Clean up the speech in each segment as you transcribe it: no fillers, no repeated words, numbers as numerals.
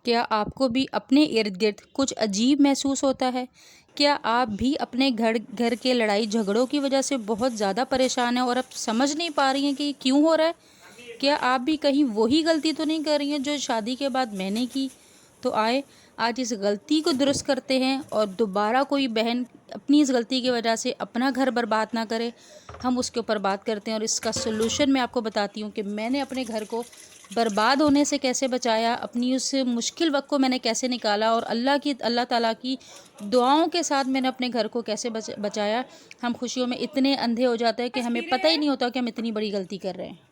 کیا آپ کو بھی اپنے ارد گرد کچھ عجیب محسوس ہوتا ہے؟ کیا آپ بھی اپنے گھر کے لڑائی جھگڑوں کی وجہ سے بہت زیادہ پریشان ہیں اور اب سمجھ نہیں پا رہی ہیں کہ یہ کیوں ہو رہا ہے؟ کیا آپ بھی کہیں وہی غلطی تو نہیں کر رہی ہیں جو شادی کے بعد میں نے کی؟ تو آئے آج اس غلطی کو درست کرتے ہیں اور دوبارہ کوئی بہن اپنی اس غلطی کی وجہ سے اپنا گھر برباد نہ کرے۔ ہم اس کے اوپر بات کرتے ہیں اور اس کا سلوشن میں آپ کو بتاتی ہوں کہ میں نے اپنے گھر کو برباد ہونے سے کیسے بچایا، اپنی اس مشکل وقت کو میں نے کیسے نکالا اور اللہ تعالیٰ کی دعاؤں کے ساتھ میں نے اپنے گھر کو کیسے بچایا۔ ہم خوشیوں میں اتنے اندھے ہو جاتے ہیں کہ ہمیں پتہ ہی نہیں ہوتا کہ ہم اتنی بڑی غلطی کر رہے ہیں۔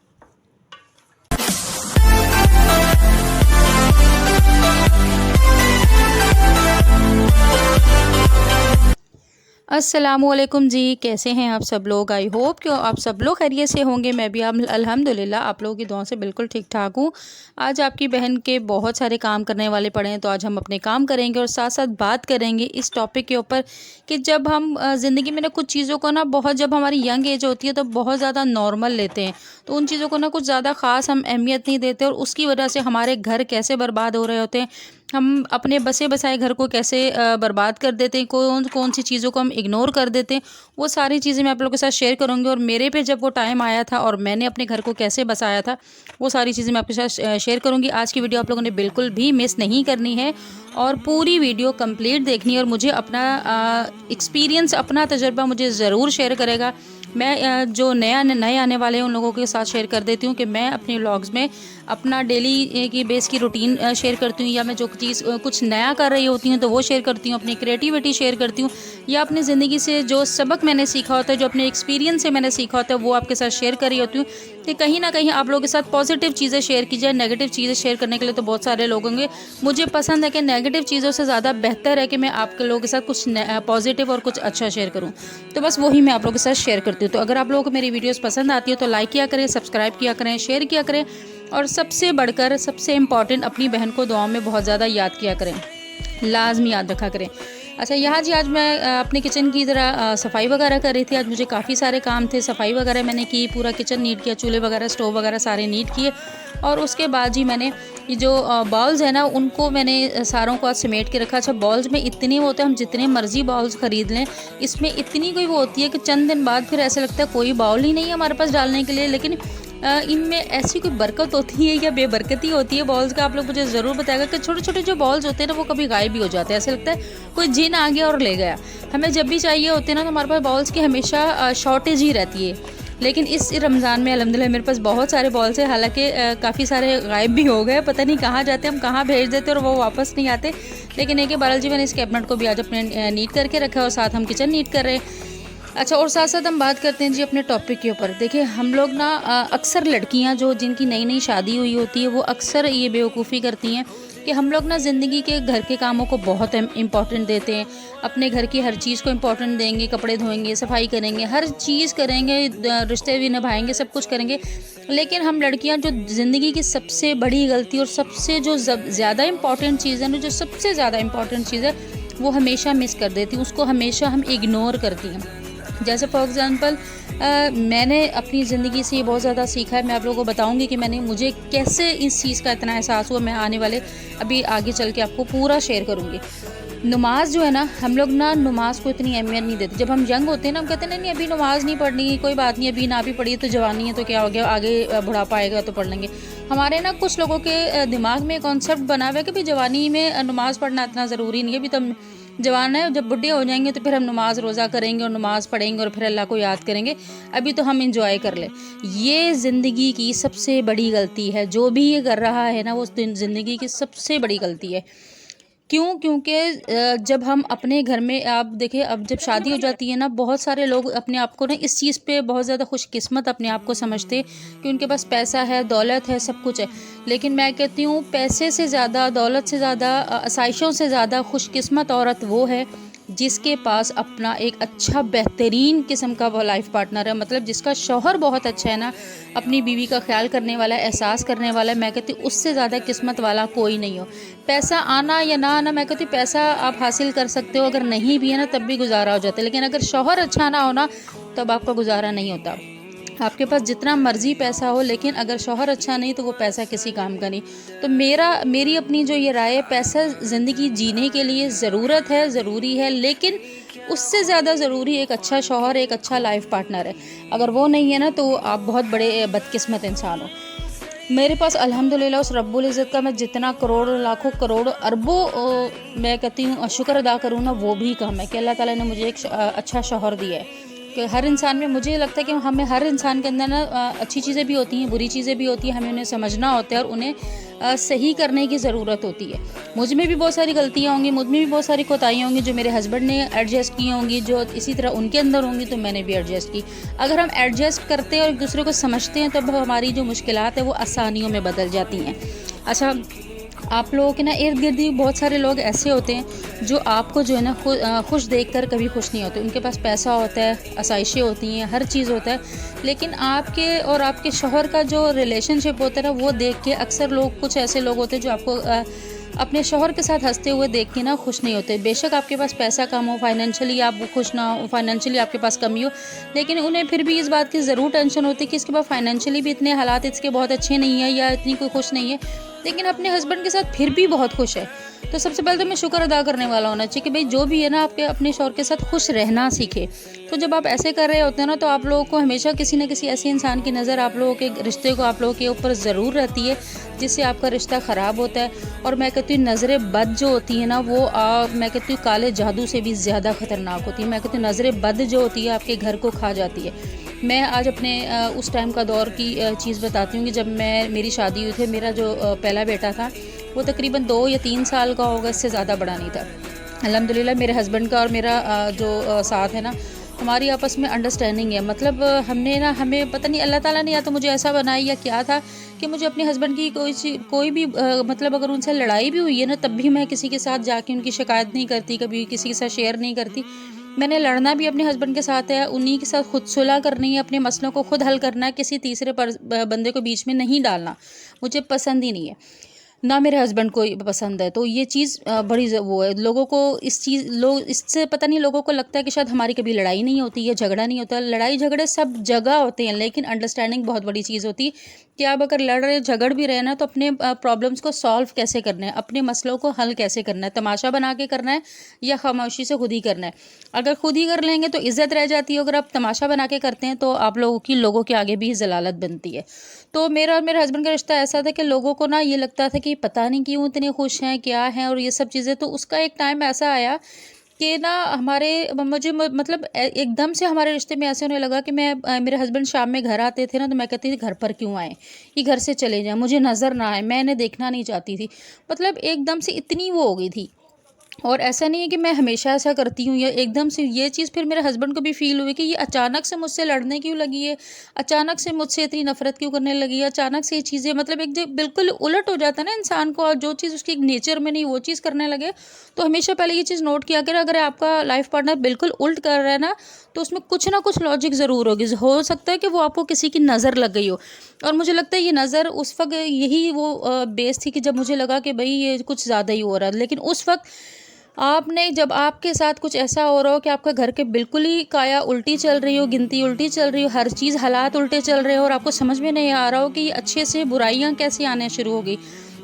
السلام علیکم جی، کیسے ہیں آپ سب لوگ؟ آئی ہوپ کہ آپ سب لوگ خیریت سے ہوں گے۔ میں بھی الحمدللہ آپ لوگوں کی دعاؤں سے بالکل ٹھیک ٹھاک ہوں۔ آج آپ کی بہن کے بہت سارے کام کرنے والے پڑے ہیں، تو آج ہم اپنے کام کریں گے اور ساتھ ساتھ بات کریں گے اس ٹاپک کے اوپر کہ جب ہم زندگی میں کچھ چیزوں کو بہت جب ہماری ینگ ایج ہوتی ہے تو بہت زیادہ نارمل لیتے ہیں، تو ان چیزوں کو کچھ زیادہ خاص ہم اہمیت نہیں دیتے اور اس کی وجہ سے ہمارے گھر کیسے برباد ہو رہے ہوتے ہیں، ہم اپنے بسے بسائے گھر کو کیسے برباد کر دیتے ہیں، کون سی چیزوں کو ہم اگنور کر دیتے ہیں، وہ ساری چیزیں میں آپ لوگوں کے ساتھ شیئر کروں گی۔ اور میرے پہ جب وہ ٹائم آیا تھا اور میں نے اپنے گھر کو کیسے بسایا تھا، وہ ساری چیزیں میں آپ کے ساتھ شیئر کروں گی۔ آج کی ویڈیو آپ لوگوں نے بالکل بھی مس نہیں کرنی ہے اور پوری ویڈیو کمپلیٹ دیکھنی ہے اور مجھے اپنا ایکسپیرینس، اپنا تجربہ مجھے ضرور شیئر کرے گا۔ میں جو نئے آنے والے ہیں ان لوگوں کے ساتھ شیئر کر دیتی ہوں کہ میں اپنے ولاگز میں اپنا ڈیلی کی بیس کی روٹین شیئر کرتی ہوں، یا میں جو چیز کچھ نیا کر رہی ہوتی ہوں تو وہ شیئر کرتی ہوں، اپنی کریٹیوٹی شیئر کرتی ہوں، یا اپنی زندگی سے جو سبق میں نے سیکھا ہوتا ہے، جو اپنے ایکسپیرینس سے میں نے سیکھا ہوتا ہے، وہ آپ کے ساتھ شیئر کر رہی ہوتی ہوں کہ کہیں نہ کہیں آپ لوگوں کے ساتھ پازیٹیو چیزیں شیئر کی جائے۔ نیگیٹیو چیزیں شیئر کرنے کے لیے تو بہت سارے لوگ ہوں گے، مجھے پسند ہے کہ نیگیٹیو چیزوں سے زیادہ بہتر ہے کہ میں آپ کے لوگوں کے ساتھ کچھ پازیٹیو اور کچھ اچھا شیئر کروں، تو بس وہی میں آپ لوگوں کے ساتھ شیئر کرتی ہوں۔ تو اگر آپ لوگوں کو میری ویڈیوز پسند آتی ہے تو لائک کیا کریں، سبسکرائب کیا کریں، شیئر کیا کریں، اور سب سے بڑھ کر سب سے امپورٹنٹ اپنی بہن کو دعاؤں میں بہت زیادہ یاد کیا کریں، لازمی یاد رکھا کریں۔ اچھا، یہاں جی آج میں اپنے کچن کی ذرا صفائی وغیرہ کر رہی تھی۔ آج مجھے کافی سارے کام تھے، صفائی وغیرہ میں نے کی، پورا کچن نیٹ کیا، چولہے وغیرہ اسٹوو وغیرہ سارے نیٹ کیے، اور اس کے بعد جی میں نے یہ جو باؤلز ہیں ان کو میں نے ساروں کو آج سمیٹ کے رکھا۔ اچھا، باؤلز میں اتنے ہوتے ہیں، ہم جتنے مرضی باؤلز خرید لیں، اس میں اتنی کوئی وہ ہوتی ہے کہ چند دن بعد پھر ایسا لگتا ہے کوئی باؤل ہی نہیں ہے ہمارے پاس ڈالنے کے لیے، لیکن ان میں ایسی کوئی برکت ہوتی ہے یا بے برکتی ہوتی ہے باؤلز کا؟ آپ لوگ مجھے ضرور بتائے گا کہ چھوٹے چھوٹے جو باؤلز ہوتے ہیں وہ کبھی غائب بھی ہو جاتے ہیں، ایسا لگتا ہے کوئی جن آ گیا اور لے گیا۔ ہمیں جب بھی چاہیے ہوتے ہیں تو ہمارے پاس باؤلز کی ہمیشہ شارٹیج ہی رہتی ہے، لیکن اس رمضان میں الحمدللہ میرے پاس بہت سارے باؤلز ہیں، حالانکہ کافی سارے غائب بھی ہو گئے، پتہ نہیں کہاں جاتے، ہم کہاں بھیج دیتے اور وہ واپس نہیں آتے، لیکن ایک بہرحال جی میں نے اس کیبنٹ کو بھی آج اپنے نیٹ کر کے رکھا ہے اور ساتھ ہم کچن نیٹ کر رہے ہیں۔ اچھا، اور ساتھ ساتھ ہم بات کرتے ہیں جی اپنے ٹاپک کے اوپر۔ دیکھیں، ہم لوگ اکثر لڑکیاں جن کی نئی شادی ہوئی ہوتی ہے وہ اکثر یہ بیوقوفی کرتی ہیں کہ ہم لوگ زندگی کے گھر کے کاموں کو بہت امپورٹنٹ دیتے ہیں، اپنے گھر کی ہر چیز کو امپورٹنٹ دیں گے، کپڑے دھوئیں گے، صفائی کریں گے، ہر چیز کریں گے، رشتے بھی نبھائیں گے، سب کچھ کریں گے، لیکن ہم لڑکیاں جو زندگی کی سب سے بڑی غلطی اور سب سے جو زیادہ امپورٹنٹ چیز ہے جو سب سے زیادہ امپورٹنٹ چیز ہے وہ ہمیشہ مس کر دیتی ہیں، اس کو ہمیشہ ہم اگنور کرتی ہیں۔ جیسے فار ایگزامپل میں نے اپنی زندگی سے یہ بہت زیادہ سیکھا ہے، میں آپ لوگوں کو بتاؤں گی کہ مجھے کیسے اس چیز کا اتنا احساس ہوا، میں آنے والے ابھی آگے چل کے آپ کو پورا شیئر کروں گی۔ نماز جو ہے ہم لوگ نماز کو اتنی اہمیت نہیں دیتے۔ جب ہم ینگ ہوتے ہیں ہم کہتے ہیں نہیں ابھی نماز نہیں پڑھنی، کوئی بات نہیں، ابھی نہ بھی پڑھی تو جوانی ہے تو کیا ہو گیا، آگے بڑھاپا آئے گا تو پڑھ لیں گے۔ ہمارے کچھ لوگوں کے دماغ میں کانسیپٹ بنا ہوا ہے کہ بھی جوانی میں نماز پڑھنا اتنا ضروری نہیں ہے، ابھی تو ہم جوان ہے، جب بڈھے ہو جائیں گے تو پھر ہم نماز روزہ کریں گے اور نماز پڑھیں گے اور پھر اللہ کو یاد کریں گے، ابھی تو ہم انجوائے کر لیں۔ یہ زندگی کی سب سے بڑی غلطی ہے، جو بھی یہ کر رہا ہے وہ زندگی کی سب سے بڑی غلطی ہے۔ کیونکہ جب ہم اپنے گھر میں آپ دیکھیں، اب جب شادی ہو جاتی ہے بہت سارے لوگ اپنے آپ کو اس چیز پہ بہت زیادہ خوش قسمت اپنے آپ کو سمجھتے کہ ان کے پاس پیسہ ہے، دولت ہے، سب کچھ ہے، لیکن میں کہتی ہوں پیسے سے زیادہ، دولت سے زیادہ، آسائشوں سے زیادہ خوش قسمت عورت وہ ہے جس کے پاس اپنا ایک اچھا بہترین قسم کا وہ لائف پارٹنر ہے، مطلب جس کا شوہر بہت اچھا ہے اپنی بیوی کا خیال کرنے والا ہے، احساس کرنے والا ہے۔ میں کہتی ہوں اس سے زیادہ قسمت والا کوئی نہیں ہو۔ پیسہ آنا یا نہ آنا، میں کہتی ہوں پیسہ آپ حاصل کر سکتے ہو، اگر نہیں بھی ہے تب بھی گزارا ہو جاتا ہے، لیکن اگر شوہر اچھا نہ ہونا تب آپ کا گزارا نہیں ہوتا۔ آپ کے پاس جتنا مرضی پیسہ ہو لیکن اگر شوہر اچھا نہیں تو وہ پیسہ کسی کام کا نہیں۔ تو میری اپنی جو یہ رائے ہے، پیسہ زندگی جینے کے لیے ضرورت ہے، ضروری ہے، لیکن اس سے زیادہ ضروری ایک اچھا شوہر، ایک اچھا لائف پارٹنر ہے۔ اگر وہ نہیں ہے نا تو آپ بہت بڑے بدقسمت انسان ہو۔ میرے پاس الحمدللہ اس رب العزت کا میں جتنا کروڑ لاکھوں کروڑ اربوں میں کہتی ہوں شکر ادا کروں نا، وہ بھی کم ہے کہ اللہ تعالیٰ نے مجھے ایک اچھا شوہر دیا ہے۔ کہ ہر انسان میں مجھے لگتا ہے کہ ہمیں ہر انسان کے اندر نا اچھی چیزیں بھی ہوتی ہیں، بری چیزیں بھی ہوتی ہیں، ہمیں انہیں سمجھنا ہوتا ہے اور انہیں صحیح کرنے کی ضرورت ہوتی ہے۔ مجھ میں بھی بہت ساری غلطیاں ہوں گی، مجھ میں بھی بہت ساری کوتاہیاں ہوں گی جو میرے ہسبینڈ نے ایڈجسٹ کی ہوں گی، جو اسی طرح ان کے اندر ہوں گی تو میں نے بھی ایڈجسٹ کی۔ اگر ہم ایڈجسٹ کرتے ہیں اور ایک دوسرے کو سمجھتے ہیں تو ہماری جو مشکلات ہیں وہ آسانیوں میں بدل جاتی ہیں۔ اچھا، آپ لوگوں کے نا ارد گرد بھی بہت سارے لوگ ایسے ہوتے ہیں جو آپ کو جو ہے نا خوش دیکھ کر کبھی خوش نہیں ہوتے۔ ان کے پاس پیسہ ہوتا ہے، آسائشیں ہوتی ہیں، ہر چیز ہوتا ہے، لیکن آپ کے اور آپ کے شوہر کا جو ریلیشن شپ ہوتا ہے نا وہ دیکھ کے اکثر لوگ، کچھ ایسے لوگ ہوتے ہیں جو آپ کو اپنے شوہر کے ساتھ ہنستے ہوئے دیکھ کے نا خوش نہیں ہوتے۔ بے شک آپ کے پاس پیسہ کم ہو، فائنینشلی آپ خوش نہ ہو، فائنینشلی آپ کے پاس کمی ہو، لیکن انہیں پھر بھی اس بات کی ضرور ٹینشن ہوتی ہے کہ اس کے پاس فائنینشلی بھی اتنے حالات اس کے بہت اچھے نہیں ہیں یا اتنی کوئی خوش نہیں ہے، لیکن اپنے ہسبینڈ کے ساتھ پھر بھی بہت خوش ہے۔ تو سب سے پہلے تو میں شکر ادا کرنے والا ہونا چاہیے کہ بھئی جو بھی ہے نا آپ کے اپنے شوہر کے ساتھ خوش رہنا سیکھے۔ تو جب آپ ایسے کر رہے ہوتے ہیں نا تو آپ لوگوں کو ہمیشہ کسی نہ کسی ایسے انسان کی نظر آپ لوگوں کے رشتے کو آپ لوگوں کے اوپر ضرور رہتی ہے جس سے آپ کا رشتہ خراب ہوتا ہے۔ اور میں کہتی ہوں نظر بد جو ہوتی ہے نا وہ میں کہتی ہوں کالے جادو سے بھی زیادہ خطرناک ہوتی ہے۔ میں کہتی ہوں نظر بد جو ہوتی ہے آپ کے گھر کو کھا جاتی ہے۔ میں آج اپنے اس ٹائم کا دور کی چیز بتاتی ہوں کہ جب میری شادی ہوئی تھی، میرا جو پہلا بیٹا تھا وہ تقریباً 2 یا 3 سال کا ہوگا، اس سے زیادہ بڑا نہیں تھا۔ الحمدللہ میرے ہسبینڈ کا اور میرا جو ساتھ ہے نا، ہماری آپس میں انڈرسٹینڈنگ ہے۔ مطلب ہمیں پتہ نہیں اللہ تعالیٰ نے یا تو مجھے ایسا بنائی یا کیا تھا کہ مجھے اپنے ہسبینڈ کی کوئی بھی مطلب اگر ان سے لڑائی بھی ہوئی ہے نا تب بھی میں کسی کے ساتھ جا کے ان کی شکایت نہیں کرتی، کبھی کسی کے ساتھ شیئر نہیں کرتی۔ میں نے لڑنا بھی اپنے ہسبینڈ کے ساتھ ہے، انہی کے ساتھ خود صلح کرنی ہے، اپنے مسئلوں کو خود حل کرنا ہے، کسی تیسرے بندے کو بیچ میں نہیں ڈالنا، مجھے پسند ہی نہیں ہے، نہ میرے ہسبینڈ کو پسند ہے۔ تو یہ چیز بڑی وہ ہے، لوگوں کو اس سے پتہ نہیں، لوگوں کو لگتا ہے کہ شاید ہماری کبھی لڑائی نہیں ہوتی ہے، جھگڑا نہیں ہوتا۔ لڑائی جھگڑے سب جگہ ہوتے ہیں لیکن انڈرسٹینڈنگ بہت بڑی چیز ہوتی ہے کہ آپ اگر لڑ رہے جھگڑ بھی رہے نا تو اپنے پرابلمس کو سالو کیسے کرنا ہے، اپنے مسئلوں کو حل کیسے کرنا ہے، تماشا بنا کے کرنا ہے یا خاموشی سے خود ہی کرنا ہے۔ اگر خود ہی کر لیں گے تو عزت رہ جاتی ہے، اگر آپ تماشا بنا کے کرتے ہیں تو آپ لوگوں کے آگے بھی ذلالت بنتی ہے۔ تو میرا اور میرے ہسبینڈ کا رشتہ ایسا تھا کہ لوگوں کو نا یہ لگتا تھا کہ پتہ نہیں کیوں اتنے خوش ہیں، کیا ہیں اور یہ سب چیزیں۔ تو اس کا ایک ٹائم ایسا آیا کہ نا مجھے مطلب ایک دم سے ہمارے رشتے میں ایسے ہونے لگا کہ میرے ہسبینڈ شام میں گھر آتے تھے نا تو میں کہتی تھی گھر پر کیوں آئیں، یہ گھر سے چلے جائیں، مجھے نظر نہ آئے، میں انہیں دیکھنا نہیں چاہتی تھی۔ مطلب ایک دم سے اتنی وہ ہو گئی تھی۔ اور ایسا نہیں ہے کہ میں ہمیشہ ایسا کرتی ہوں، یا ایک دم سے یہ چیز پھر میرے ہسبینڈ کو بھی فیل ہوئی کہ یہ اچانک سے مجھ سے لڑنے کیوں لگی ہے، اچانک سے مجھ سے اتنی نفرت کیوں کرنے لگی ہے، اچانک سے یہ چیزیں مطلب ایک بالکل الٹ ہو جاتا ہے نا انسان کو، اور جو چیز اس کی نیچر میں نہیں وہ چیز کرنے لگے۔ تو ہمیشہ پہلے یہ چیز نوٹ کیا کریں، اگر آپ کا لائف پارٹنر بالکل الٹ کر رہا ہے نا تو اس میں کچھ نہ کچھ لاجک ضرور ہوگی، ہو سکتا ہے کہ وہ آپ کو کسی کی نظر لگ گئی ہو۔ اور مجھے لگتا ہے یہ نظر اس وقت یہی وہ بیس تھی کہ جب مجھے لگا کہ بھئی یہ کچھ زیادہ ہی ہو رہا ہے، لیکن اس وقت جب آپ کے ساتھ کچھ ایسا ہو رہا ہو کہ آپ کا گھر کے بالکل ہی کایا الٹی چل رہی ہو، گنتی الٹی چل رہی ہو، ہر چیز حالات الٹے چل رہے ہو اور آپ کو سمجھ میں نہیں آ رہا ہو کہ یہ اچھے سے برائیاں کیسے آنے شروع ہو گئی،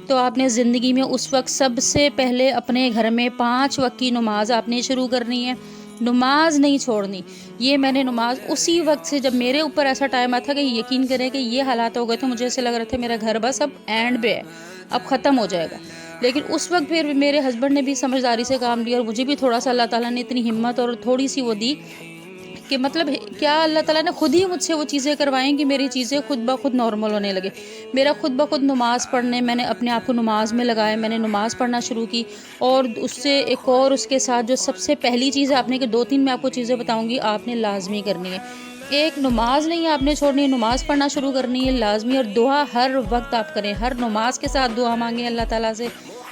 تو آپ نے زندگی میں اس وقت سب سے پہلے اپنے گھر میں 5 وقت کی نماز آپ نے شروع کرنی ہے، نماز نہیں چھوڑنی۔ یہ میں نے نماز اسی وقت سے، جب میرے اوپر ایسا ٹائم آتا کہ یقین کریں کہ یہ حالات ہو گئے تھے، مجھے ایسے لگ رہا تھا میرا گھر بس اب اینڈ پہ ہے، اب ختم ہو جائے گا، لیکن اس وقت پھر میرے ہسبینڈ نے بھی سمجھداری سے کام لیا اور مجھے بھی تھوڑا سا اللہ تعالیٰ نے اتنی ہمت اور تھوڑی سی وہ دی کہ مطلب کیا اللہ تعالیٰ نے خود ہی مجھ سے وہ چیزیں کروائیں کہ میری چیزیں خود بخود نارمل ہونے لگے۔ میرا خود بخود نماز پڑھنے، میں نے اپنے آپ کو نماز میں لگایا، میں نے نماز پڑھنا شروع کی، اور اس سے ایک اور اس کے ساتھ جو سب سے پہلی چیز ہے آپ نے، کہ 2-3 میں آپ کو چیزیں بتاؤں گی آپ نے لازمی کرنی ہے۔ ایک نماز نہیں آپ نے چھوڑنی ہے، نماز پڑھنا شروع کرنی ہے لازمی، اور دعا ہر وقت آپ کریں، ہر نماز کے ساتھ دعا مانگیں اللہ تعالیٰ سے،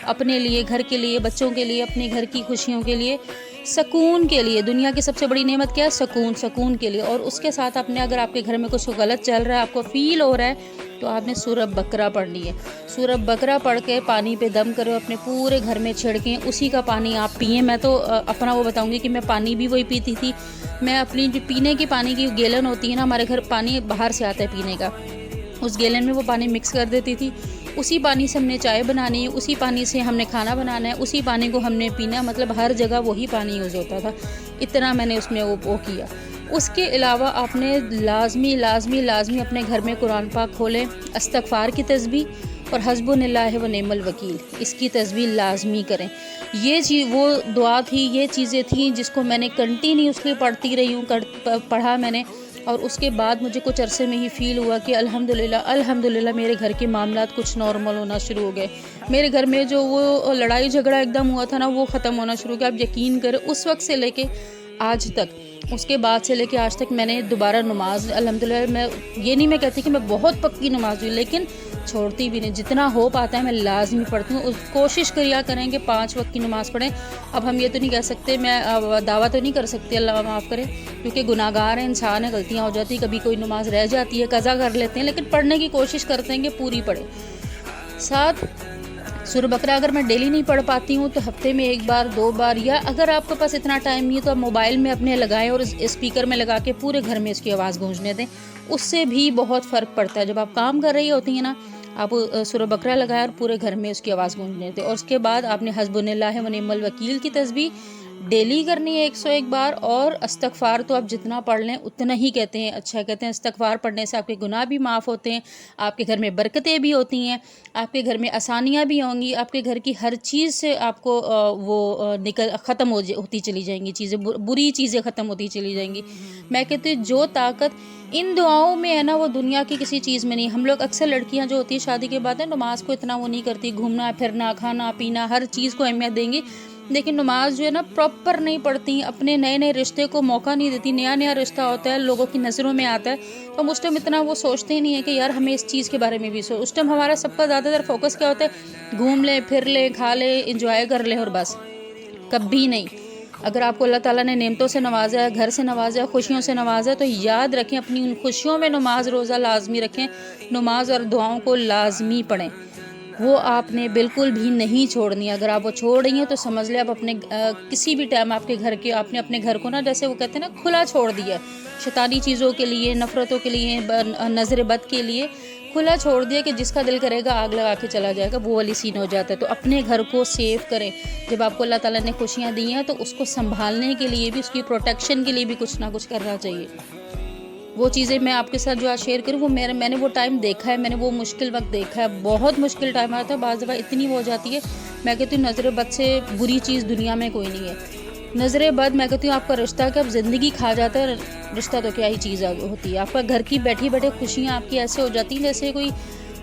اپنے لیے، گھر کے لیے، بچوں کے لیے، اپنے گھر کی خوشیوں کے لیے، سکون کے لیے۔ دنیا کی سب سے بڑی نعمت کیا ہے؟ سکون کے لیے۔ اور اس کے ساتھ اپنے، اگر آپ کے گھر میں کچھ غلط چل رہا ہے، آپ کو فیل ہو رہا ہے تو آپ نے سورہ بقرہ پڑھنی ہے. سورہ بقرہ پڑھ کے پانی پہ دم کرو، اپنے پورے گھر میں چھڑکیں، اسی کا پانی آپ پئیں. میں تو اپنا وہ بتاؤں گی کہ میں پانی بھی وہی پیتی تھی. میں اپنی جو پینے کی پانی کی گیلن ہوتی ہے نا، ہمارے گھر پانی باہر سے آتا ہے پینے کا، اس گیلن میں وہ پانی مکس کر دیتی تھی. اسی پانی سے ہم نے چائے بنانی ہے، اسی پانی سے ہم نے کھانا بنانا ہے، اسی پانی کو ہم نے پینا. مطلب ہر جگہ وہی پانی یوز ہوتا تھا. اتنا میں نے اس میں وہ کیا. اس کے علاوہ آپ نے لازمی اپنے گھر میں قرآن پاک کھولیں، استغفار کی تسبیح اور حسبنا اللہ و نعم الوکیل، اس کی تسبیح لازمی کریں. یہ چیز وہ دعا تھی، یہ چیزیں تھیں جس کو میں نے کنٹینیوسلی پڑھتی رہی ہوں، پڑھا میں نے. اور اس کے بعد مجھے کچھ عرصے میں ہی فیل ہوا کہ الحمدللہ میرے گھر کے معاملات کچھ نارمل ہونا شروع ہو گئے. میرے گھر میں جو وہ لڑائی جھگڑا ایک دم ہوا تھا نا، وہ ختم ہونا شروع ہو گیا. آپ یقین کریں اس وقت سے لے کے آج تک، اس کے بعد سے لے کے آج تک میں نے دوبارہ نماز الحمدللہ، میں یہ نہیں میں کہتی کہ میں بہت پکی نماز ہوئی، لیکن چھوڑتی بھی نہیں. جتنا ہو پاتا ہے میں لازمی پڑھتی ہوں. کوشش کریا کریں کہ 5 وقت کی نماز پڑھیں. اب ہم یہ تو نہیں کہہ سکتے، میں دعویٰ تو نہیں کر سکتی، اللہ معاف کرے، کیونکہ گناہ گار ہیں، انسان ہے، غلطیاں ہو جاتی، کبھی کوئی نماز رہ جاتی ہے، قضا کر لیتے ہیں، لیکن پڑھنے کی کوشش کرتے ہیں کہ پوری پڑھیں. ساتھ سورہ بقرہ اگر میں ڈیلی نہیں پڑھ پاتی ہوں تو ہفتے میں 1 بار 2 بار، یا اگر آپ کے پاس اتنا ٹائم نہیں ہے تو آپ موبائل میں اپنے لگائیں اور اسپیکر میں لگا کے پورے گھر میں اس کی آواز گونجنے دیں. اس سے بھی بہت فرق پڑتا ہے. جب آپ کام کر رہی ہوتی ہیں نا، آپ سورہ بقرہ لگائیں اور پورے گھر میں اس کی آواز گونجنے دیں. اور اس کے بعد آپ نے حسبنا اللہ و نعم الوکیل کی تسبیح ڈیلی کرنی ہے 101 بار. اور استغفار تو آپ جتنا پڑھ لیں اتنا ہی کہتے ہیں اچھا. کہتے ہیں استغفار پڑھنے سے آپ کے گناہ بھی معاف ہوتے ہیں، آپ کے گھر میں برکتیں بھی ہوتی ہیں، آپ کے گھر میں آسانیاں بھی ہوں گی، آپ کے گھر کی ہر چیز سے آپ کو وہ ختم ہوتی چلی جائیں گی چیزیں، بری چیزیں ختم ہوتی چلی جائیں گی. میں کہتی ہوں جو طاقت ان دعاؤں میں ہے نا، وہ دنیا کی کسی چیز میں نہیں. ہم لوگ اکثر لڑکیاں جو ہوتی ہیں شادی کے بعد نماز کو اتنا وہ نہیں کرتی، گھومنا پھرنا، کھانا پینا، ہر چیز کو اہمیت دیں گی، لیکن نماز جو ہے نا پراپر نہیں پڑھتی. اپنے نئے رشتے کو موقع نہیں دیتی. نیا رشتہ ہوتا ہے، لوگوں کی نظروں میں آتا ہے، تو ہم اس ٹائم اتنا وہ سوچتے ہی نہیں ہے کہ یار ہمیں اس چیز کے بارے میں بھی اس ٹائم ہمارا سب کا زیادہ تر فوکس کیا ہوتا ہے، گھوم لیں، پھر لیں، کھا لیں، انجوائے کر لیں، اور بس. کبھی نہیں. اگر آپ کو اللہ تعالیٰ نے نعمتوں سے نوازا ہے، گھر سے نوازا ہے، خوشیوں سے نوازا ہے، تو یاد رکھیں اپنی ان خوشیوں میں نماز روزہ لازمی رکھیں. نماز اور دعاؤں کو لازمی پڑھیں، وہ آپ نے بالکل بھی نہیں چھوڑنی. اگر آپ وہ چھوڑ رہی ہیں تو سمجھ لیں آپ اپنے کسی بھی ٹائم آپ کے گھر کے، آپ نے اپنے گھر کو نا، جیسے وہ کہتے ہیں نا، کھلا چھوڑ دیا ہے شیطانی چیزوں کے لیے، نفرتوں کے لیے، نظر بد کے لیے کھلا چھوڑ دیا کہ جس کا دل کرے گا آگ لگا کے چلا جائے گا. وہ والی سین ہو جاتا ہے. تو اپنے گھر کو سیو کریں. جب آپ کو اللہ تعالیٰ نے خوشیاں دی ہیں تو اس کو سنبھالنے کے لیے بھی، اس کی پروٹیکشن کے لیے بھی کچھ نہ کچھ کرنا چاہیے. وہ چیزیں میں آپ کے ساتھ جو آج شیئر کروں، وہ میں نے وہ ٹائم دیکھا ہے، میں نے وہ مشکل وقت دیکھا ہے. بہت مشکل ٹائم آتا ہے. بعض دفعہ اتنی وہ ہو جاتی ہے، میں کہتی ہوں نظر بد سے بری چیز دنیا میں کوئی نہیں ہے. نظر بد، میں کہتی ہوں آپ کا رشتہ کہ اب زندگی کھا جاتا ہے، رشتہ تو کیا ہی چیز ہوتی ہے. آپ کا گھر کی بیٹھی خوشیاں آپ کی ایسے ہو جاتی ہیں جیسے کوئی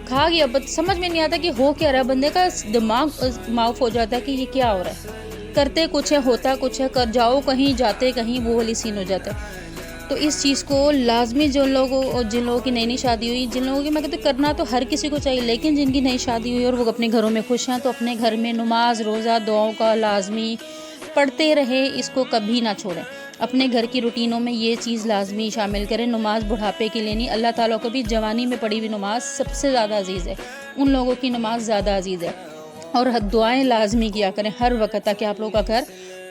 کھا گیا. سمجھ میں نہیں آتا کہ ہو کیا رہا ہے. بندے کا دماغ معاف ہو جاتا ہے کہ یہ کیا ہو رہا ہے. کرتے کچھ ہے، ہوتا کچھ ہے، کر جاؤ کہیں، جاتے کہیں، وہ والی سین ہو جاتا ہے. تو اس چیز کو لازمی جن لوگوں کی نئی شادی ہوئی، جن لوگوں کی میں کہتی ہوں کرنا تو ہر کسی کو چاہیے، لیکن جن کی نئی شادی ہوئی اور وہ اپنے گھروں میں خوش ہیں، تو اپنے گھر میں نماز روزہ دعاؤں کا لازمی پڑھتے رہے، اس کو کبھی نہ چھوڑیں. اپنے گھر کی روٹینوں میں یہ چیز لازمی شامل کریں. نماز بڑھاپے کے لیے نہیں، اللہ تعالیٰ کو بھی جوانی میں پڑھی ہوئی نماز سب سے زیادہ عزیز ہے. ان لوگوں کی نماز زیادہ عزیز ہے. اور دعائیں لازمی کیا کریں ہر وقت، تاکہ آپ لوگوں کا گھر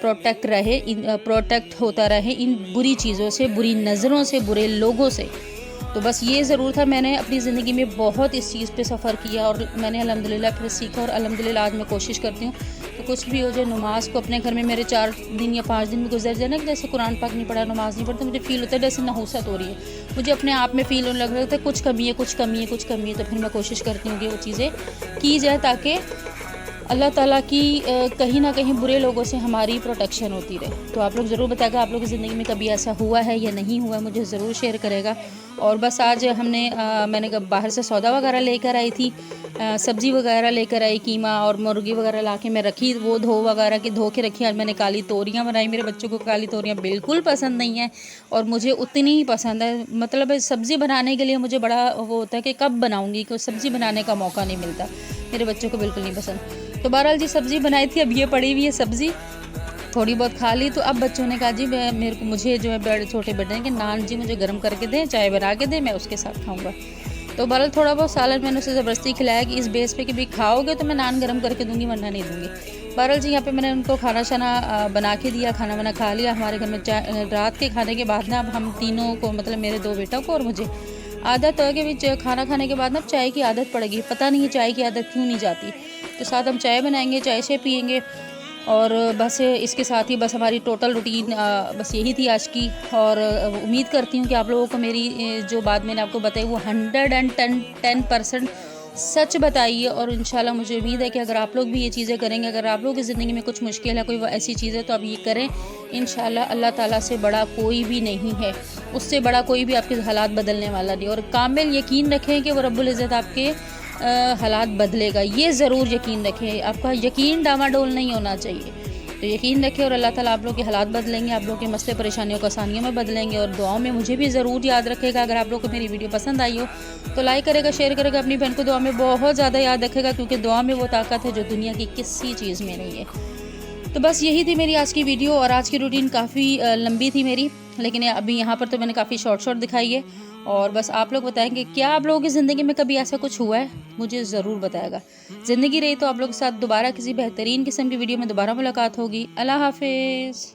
پروٹیکٹ ہوتا رہے ان بری چیزوں سے، بری نظروں سے، برے لوگوں سے. تو بس یہ ضرور تھا، میں نے اپنی زندگی میں بہت اس چیز پہ سفر کیا، اور میں نے الحمدللہ پھر سیکھا، اور الحمدللہ آج میں کوشش کرتی ہوں کہ کچھ بھی ہو جائے نماز کو اپنے گھر میں میرے 4 دن یا 5 دن میں گزر جائے نا، کہ جیسے قرآن پاک نہیں پڑھا، نماز نہیں پڑھتا، مجھے فیل ہوتا ہے جیسے نحوست ہو رہی ہے. مجھے اپنے آپ میں فیل ہونے لگ رہا ہے کچھ کمی ہے. تو پھر میں کوشش کرتی ہوں کہ وہ چیزیں کی جائے، تاکہ اللہ تعالیٰ کی کہیں نہ کہیں برے لوگوں سے ہماری پروٹیکشن ہوتی رہے. تو آپ لوگ ضرور بتائے گا آپ لوگ کی زندگی میں کبھی ایسا ہوا ہے یا نہیں ہوا ہے، مجھے ضرور شیئر کرے گا. اور بس آج میں نے باہر سے سودا وغیرہ لے کر آئی تھی، سبزی وغیرہ لے کر آئی، قیمہ اور مرغی وغیرہ لا کے میں رکھی، وہ دھو کے رکھی. آج میں نے کالی توریاں بنائی. میرے بچوں کو کالی توریاں بالکل پسند نہیں ہیں، اور مجھے اتنی ہی پسند ہے. مطلب سبزی بنانے کے لیے مجھے بڑا وہ ہوتا ہے کہ کب بناؤں گی، کہ سبزی بنانے کا موقع نہیں ملتا. میرے بچوں کو بالکل نہیں پسند. تو بہرحال جی سبزی بنائی تھی، اب یہ پڑی ہوئی ہے سبزی، تھوڑی بہت کھا لی. تو اب بچوں نے کہا جی مجھے جو ہے چھوٹے بیٹے ہیں کہ نان جی مجھے گرم کر کے دیں، چائے بنا کے دیں، میں اس کے ساتھ کھاؤں گا. تو بہرحال تھوڑا بہت سالن میں نے اسے زبردستی کھلایا کہ اس بیس پہ کہ بھی کھاؤ گے تو میں نان گرم کر کے دوں گی ورنہ نہیں دوں گی۔ بہرحال جی یہاں پہ میں نے ان کو کھانا شانا بنا کے دیا، کھانا وانا کھا لیا۔ ہمارے گھر میں رات کے کھانے کے بعد نا اب ہم تینوں کو مطلب میرے 2 بیٹوں کو اور مجھے عادت ہے کہ کھانا کھانے کے بعد نا چائے کی عادت پڑے گی، پتہ نہیں چائے کی عادت کیوں نہیں جاتی۔ تو ساتھ ہم چائے بنائیں گے، چائے سے پئیں گے، اور بس اس کے ساتھ ہی بس ہماری ٹوٹل روٹین بس یہی تھی آج کی۔ اور امید کرتی ہوں کہ آپ لوگوں کو میری جو بات میں نے آپ کو بتائی وہ 110% سچ بتائیے، اور انشاءاللہ مجھے امید ہے کہ اگر آپ لوگ بھی یہ چیزیں کریں گے، اگر آپ لوگوں کی زندگی میں کچھ مشکل ہے، کوئی ایسی چیز ہے، تو آپ یہ کریں۔ انشاءاللہ اللہ تعالیٰ سے بڑا کوئی بھی نہیں ہے، اس سے بڑا کوئی بھی آپ کے حالات بدلنے والا نہیں، اور کامل یقین رکھیں کہ وہ رب العزت آپ کے حالات بدلے گا، یہ ضرور یقین رکھیں۔ آپ کا یقین ڈاواڈول نہیں ہونا چاہیے، تو یقین رکھیں اور اللہ تعالیٰ آپ لوگ کے حالات بدلیں گے، آپ لوگ کے مسئلے پریشانیوں کو آسانیوں میں بدلیں گے۔ اور دعاؤں میں مجھے بھی ضرور یاد رکھے گا۔ اگر آپ لوگ کو میری ویڈیو پسند آئی ہو تو لائک کرے گا، شیئر کرے گا، اپنی بہن کو دعا میں بہت زیادہ یاد رکھے گا، کیونکہ دعا میں وہ طاقت ہے جو دنیا کی کسی چیز میں نہیں ہے۔ تو بس یہی تھی میری آج کی ویڈیو، اور آج کی روٹین کافی لمبی تھی میری، لیکن ابھی یہاں پر تو میں نے کافی شارٹ دکھائی ہے۔ اور بس آپ لوگ بتائیں گے کیا آپ لوگوں کی زندگی میں کبھی ایسا کچھ ہوا ہے، مجھے ضرور بتائے گا۔ زندگی رہی تو آپ لوگ کے ساتھ دوبارہ کسی بہترین قسم کی ویڈیو میں دوبارہ ملاقات ہوگی۔ اللہ حافظ۔